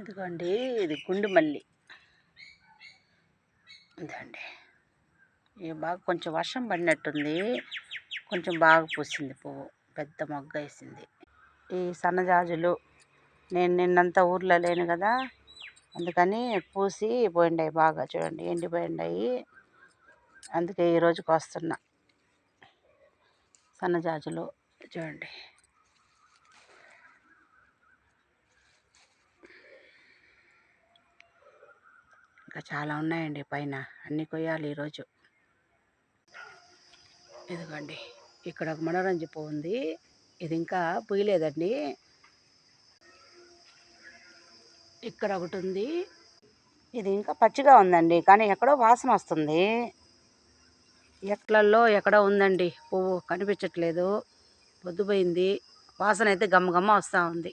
ఇదిగోండి, ఇది గుండు మల్లి. ఇదండి, ఇది బాగా కొంచెం వర్షం పడినట్టుంది, కొంచెం బాగా పూసింది పువ్వు, పెద్ద మొగ్గ వేసింది. ఈ సన్నజాజులు నేను నిన్నంతా ఊర్లో లేను కదా, అందుకని పూసి పోయిండాయి, బాగా చూడండి ఎండిపోయిండాయి. అందుకే ఈరోజుకి వస్తున్నా. సన్నజాజులు చూడండి, ఇంకా చాలా ఉన్నాయండి పైన, అన్నీ కొయ్యాలి ఈరోజు. ఇదిగోండి, ఇక్కడ ఒక మనోరంజ పువ్వు ఉంది, ఇది ఇంకా పూయలేదండి. ఇక్కడ ఒకటి ఉంది, ఇది ఇంకా పచ్చిగా ఉందండి, కానీ ఎక్కడో వాసన వస్తుంది. ఎక్కడో ఉందండి పువ్వు, కనిపించట్లేదు, పొద్దుపోయింది, వాసన అయితే గమ్మ వస్తూ ఉంది.